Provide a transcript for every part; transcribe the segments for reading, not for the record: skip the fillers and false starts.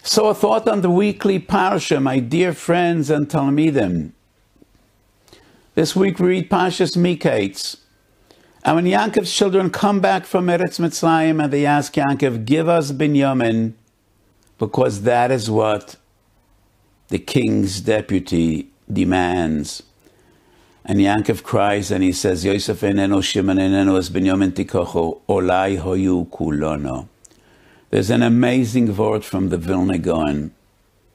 So a thought on the weekly Parsha, my dear friends and Talmidim. This week we read Parshat Miketz. And when Yankov's children come back from Eretz Mitzrayim and they ask Yankov, give us Binyamin, because that is what the king's deputy demands. And Yankov cries and he says, Yosef eneno, Shimon eneno, es Binyamin tikocho, olai hoyu kulono. There's an amazing word from the Vilna Gaon.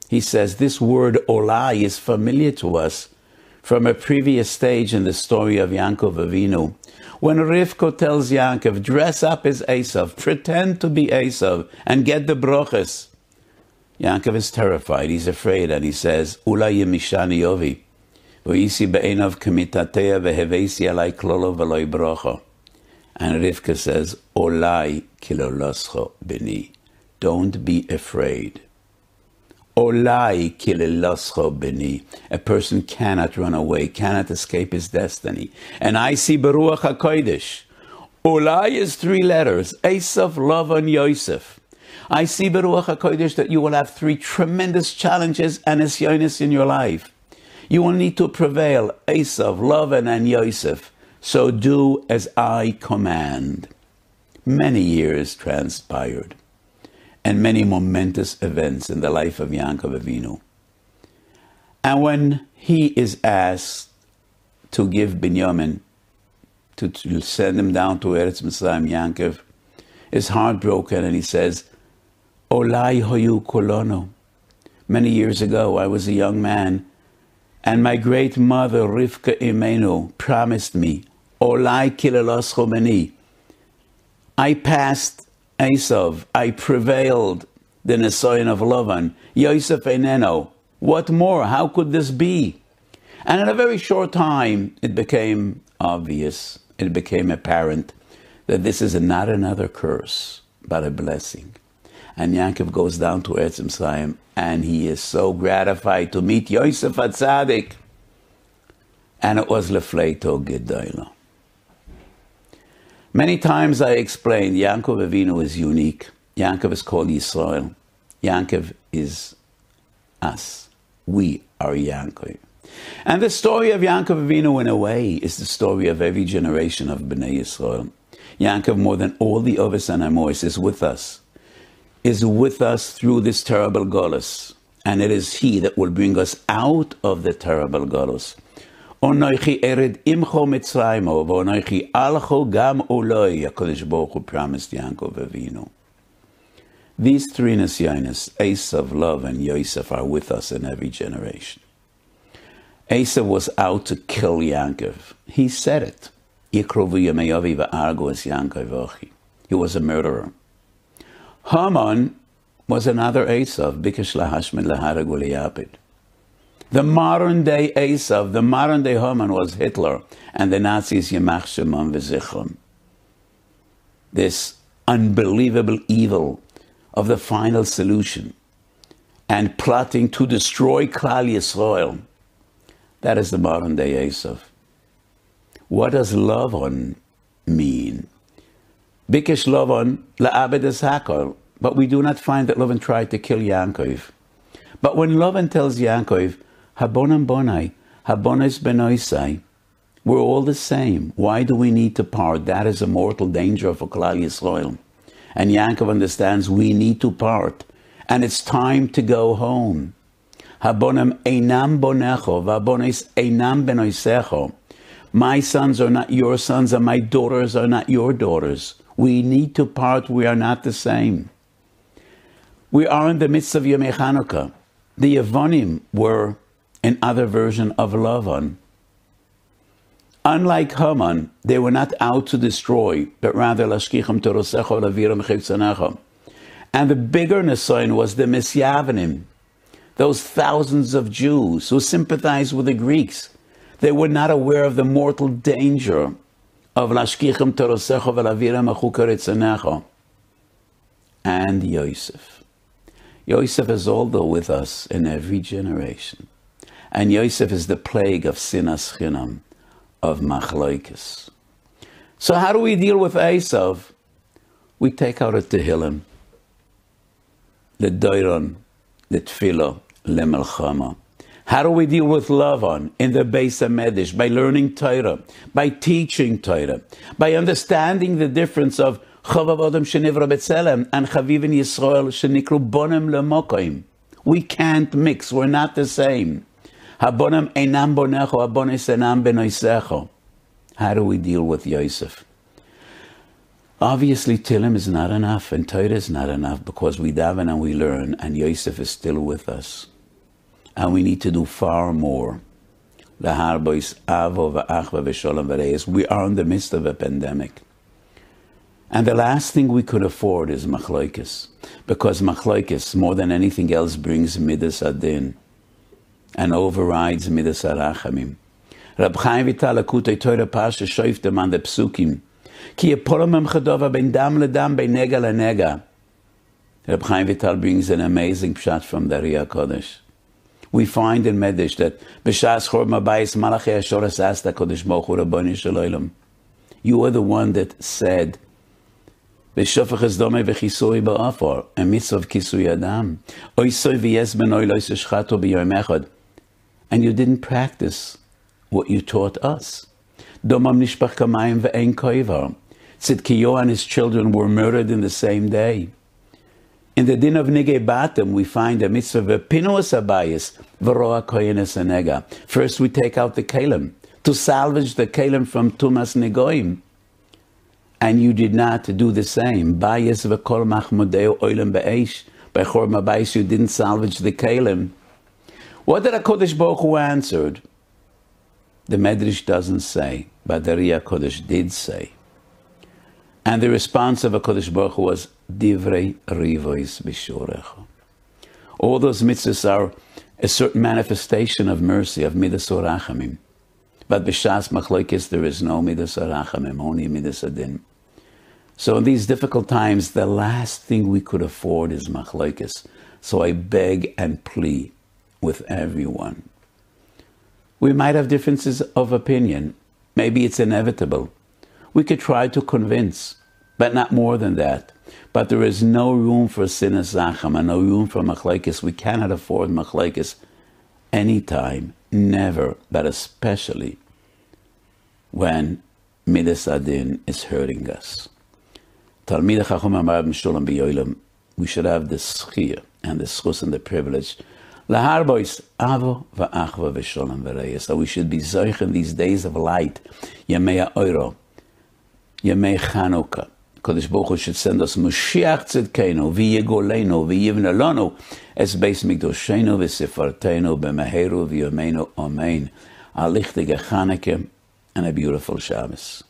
He says this word olai is familiar to us from a previous stage in the story of Yaakov Avinu. When Rivka tells Yaakov, dress up as Esav, pretend to be Esav, and get the brochas. Yaakov is terrified, he's afraid, and he says, Ula yemishani yovi, v'yisi be'enav kemitateya v'hevesi alai klolo v'loi brocha. And Rivka says, Olai kiloloscho bini. Don't be afraid. Olai kiloloscho bini. A person cannot run away, cannot escape his destiny. And I see Beruach HaKodesh. Olai is 3 letters. Esav, Lavan, Yosef. I see Beruach HaKodesh that you will have 3 tremendous challenges and nisyonos in your life. You will need to prevail. Esav, Lavan, and Yosef. So do as I command. Many years transpired, and many momentous events in the life of Yaakov Avinu. And when he is asked to give Binyamin, to send him down to Eretz Mitzrayim, Yaakov is heartbroken, and he says, Olai hoyu kolono. Many years ago, I was a young man, and my great mother, Rivka Imenu, promised me, Olai kiloloscho bini. I passed Esav. I prevailed the Nesoyin of Lavan. Yosef eneno. What more? How could this be? And in a very short time, it became obvious, it became apparent that this is not another curse, but a blessing. And Yaakov goes down to Eretz Mitzrayim, and he is so gratified to meet Yosef HaTzadik. And it was Lefleito Gedolah. Many times I explained, Yaakov Avinu is unique. Yaakov is called Yisrael. Yaakov is us. We are Yaakov. And the story of Yaakov Avinu, in a way, is the story of every generation of Bnei Yisrael. Yaakov, more than all the others and Amos, is with us through this terrible golus. And it is he that will bring us out of the terrible golus. Onoichi ered imcho mitzraymo, v'onoichi alcho gam oloi, HaKadosh Baruch Hu promised Yaakov Avinu. These 3 nisyonos, Esav, Love, and Yosef, are with us in every generation. Esav was out to kill Yaakov. He said it. Yikrovu yemei avi v'argo es Yaakov ochi. He was a murderer. Haman was another Esav, bikesh lahashmid laharag u'liyapid. The modern day Esav, the modern day Haman was Hitler, and the Nazis Yemach Shemam v'zichron. This unbelievable evil of the final solution and plotting to destroy Klal Yisrael. That is the modern day Esav. What does Lavan mean? Bikesh Lavan la'abed es hakol. But we do not find that Lavan tried to kill Yaakov. But when Lavan tells Yaakov, Habonam bonai, habonis benoisai, we're all the same. Why do we need to part? That is a mortal danger for Klal Yisrael. And Yaakov understands we need to part. And it's time to go home. Habonam einam bonecho, vabonis einam benoisecho. My sons are not your sons, and my daughters are not your daughters. We need to part. We are not the same. We are in the midst of Yom Chanukah. The Yevonim were another version of Lavan. Unlike Haman, they were not out to destroy, but rather lashkicham torosecho laviram chikzanecho. And the bigger nesoyin was the Misyavanim, those thousands of Jews who sympathized with the Greeks. They were not aware of the mortal danger of lashkicham torosecho v'laviram achukaritzanecho. And Yosef. Yosef is also with us in every generation. And Yosef is the plague of sinas chinam, of machloikis. So how do we deal with Esav? We take out a Tehillim, the Doiron, the tefillah lemelchama. How do we deal with love on in the Beis HaMedrash? By learning Torah, by teaching Torah, by understanding the difference of Chavav Adam Shenivra B'Tselem and Chavivin Yisrael Shenikru Bonem Lemokoim. We can't mix. We're not the same. Habonem einam bonecho, habones einam benoisecho. How do we deal with Yosef? Obviously, Tilim is not enough and Torah is not enough because we daven and we learn and Yosef is still with us. And we need to do far more. We are in the midst of a pandemic. And the last thing we could afford is Machlokes. Because Machlokes, more than anything else, brings Midas Adin and overrides Midas Arachamim. Rab Chaim Vital Akutei Torah Pasha shoiftem them on the Psukim. Ki yepolam em chadova ben dam ledam ben nega lenega. Rab Chaim Vital brings an amazing pshat from the Riyah Kodesh. We find in Medrash that B'shas Chor Mabayis Malachei Hashoras asked HaKadosh Baruch Hu Rabboni Shalom. You are the one that said, V'shofach dome v'chisui ba'afar, a mitzvah of kisui adam. Oisoi v'yes benoi lois eshchato b'yom echad. And you didn't practice what you taught us. Domam nishpach kamayim v'ein koivar. Tzidkiyahu and his children were murdered in the same day. In the din of Nigei Batim, we find a mitzvah v'pinuas abayis v'roa koyenes anega. First we take out the kelim, to salvage the kelim from tumas negoim. And you did not do the same. Bayis v'kol machmodeo oilem be'esh. By Chor Mabayis you didn't salvage the kelim. What did HaKadosh Baruch Hu answered? The Medrash doesn't say, but the Riyah Kodesh did say. And the response of HaKadosh Baruch Hu was, Divrei rivois b'shorecha. All those mitzvahs are a certain manifestation of mercy, of midas orachamim. But b'shas machlokes there is no midas orachamim, only midas adin. So in these difficult times, the last thing we could afford is machlokes. So I beg and plead with everyone. We might have differences of opinion. Maybe it's inevitable. We could try to convince, but not more than that. But there is no room for sinas zachem and no room for machlokes. We cannot afford machlokes anytime, never, but especially when midas adin is hurting us. Talmidei Chacham Amar B'Sholem B'Yolam, we should have the schiyah and the schus and the privilege laharbois avo va'achva v'sholem v'reyes. So we should be zoich in these days of light, Yemei Oiro, Yemei Chanukah. Kodesh Baruch Hu should send us Mashiach Tzidkeinu, v'yegolenu, v'yivne lanu, es beis mikdosheinu v'sefarteinu, b'meheru v'yomeinu, amen. A lichtige Chanukah and a beautiful Shabbos.